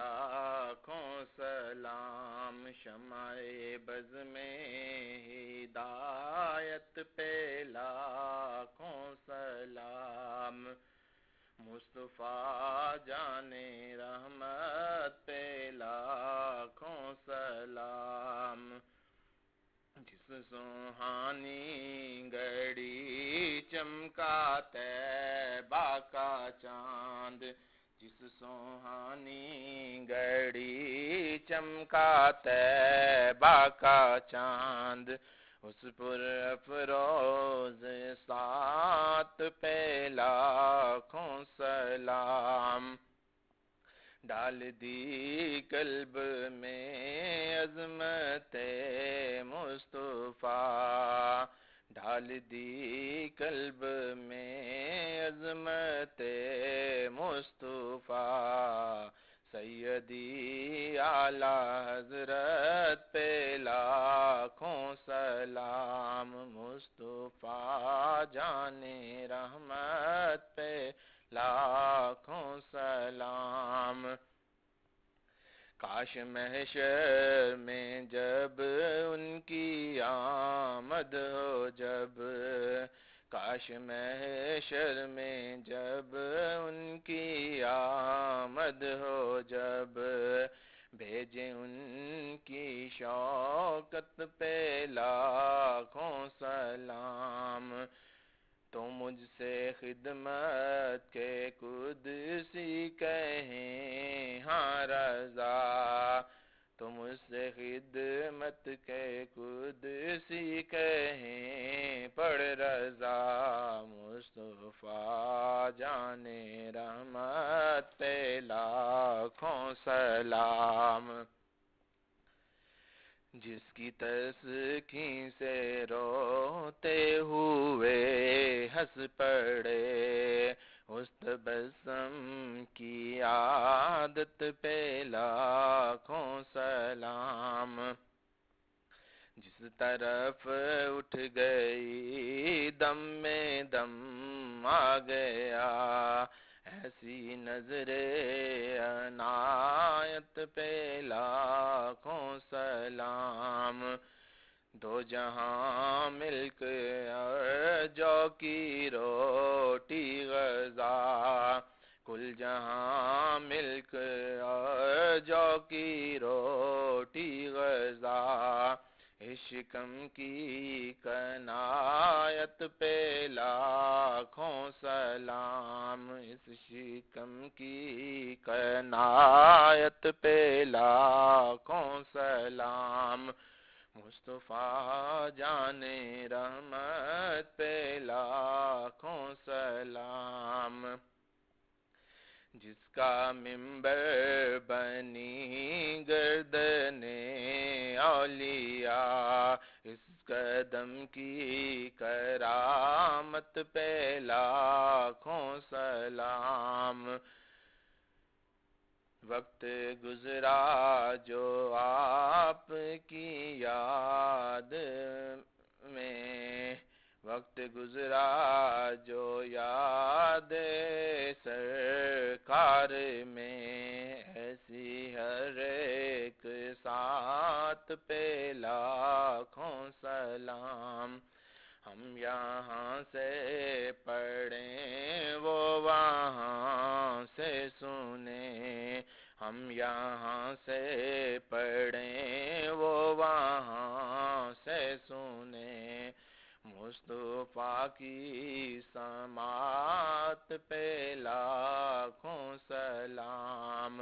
لاکھوں سلام، شمع بز میں ہدایت پہ لاکھوں سلام، مصطفیٰ جان رحمت پہ لاکھوں سلام، جس سوہانی گھڑی چمکا طیبہ کا چاند، جس سوہانی گھڑی چمکا طیبہ کا چاند، اس پر افروز سات پہ لاکھوں سلام، ڈال دی قلب میں عظمت مصطفیٰ، ڈال دی قلب میں عظمت مصطفیٰ، سیدی اعلیٰ حضرت پہ لاکھوں سلام، مصطفیٰ جان رحمت پہ لاکھوں سلام، کاش محشر میں جب ان کی آمد ہو جب، کاش محشر میں جب ان کی آمد ہو جب، بھیجیں ان کی شوکت پہ لاکھوں سلام، تو مجھ سے خدمت کے قدسی کہیں ہاں رضا، تو مجھ سے خدمت کے قدسی کہیں پڑھ رضا، مصطفیٰ جان رحمت پہ لاکھوں سلام، جس کی تسکین سے روتے ہوئے ہنس پڑے، اس تبسم کی عادت پہ لاکھوں سلام، جس طرف اٹھ گئی دم میں دم آ گیا، ایسی نظر عنایت پہ لاکھوں سلام، دو جہاں ملک اور جو کی روٹی غذا، کل جہاں ملک اور جو کی روٹی غذا، اس شکم کی کنایت پہ لاکھوں سلام، اس شکم کی کنایت پہ لاکھوں سلام، مصطفیٰ جان رحمت پہ لاکھوں سلام، جس کا منبر بنی گردن اولیاء، اس قدم کی کرامت پہ لاکھوں سلام، وقت گزرا جو آپ کی یاد میں، وقت گزرا جو یاد سرکار میں، ایسی ہر ایک ساتھ پہ لاکھوں سلام، ہم یہاں سے پڑھیں وہ وہاں سے سنیں، ہم یہاں سے پڑھیں وہ وہاں سے سنیں، مصطفیٰ کی سماعت پہ لاکھوں سلام،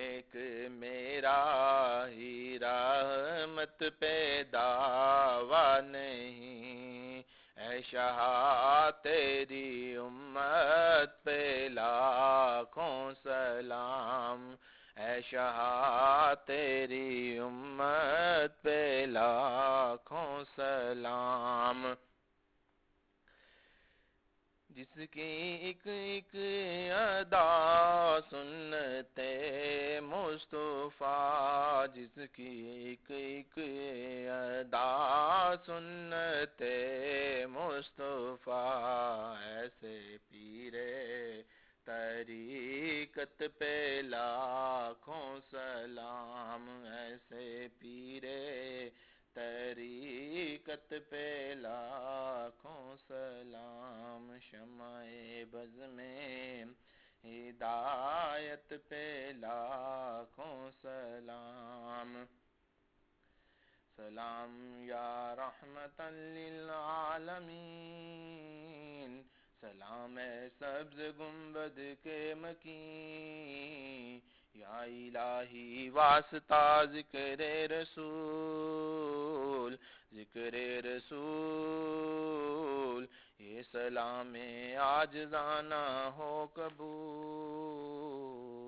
ایک میرا ہی رحمت پہ دعویٰ نہیں، اے شاہ تیری امت پہ لاکھوں سلام، اے شاہ تیری امت پہ لاکھوں سلام، جس کی ایک ایک ادا سنتے مصطفیٰ، جس کی ایک ایک ادا سنتے مصطفیٰ، ایسے پیرے طریقت پہ لاکھوں سلام، ایسے پیرے طریقت پہ لاکھوں سلام، شمع بز میں ہدایت پہ لاکھوں سلام، سلام یا رحمتا للعالمین، سلام اے سبز گنبد کے مکین، یا الہی واسطہ ذکر رسول، ذکر رسول، یہ سلام عاجزانہ ہو قبول۔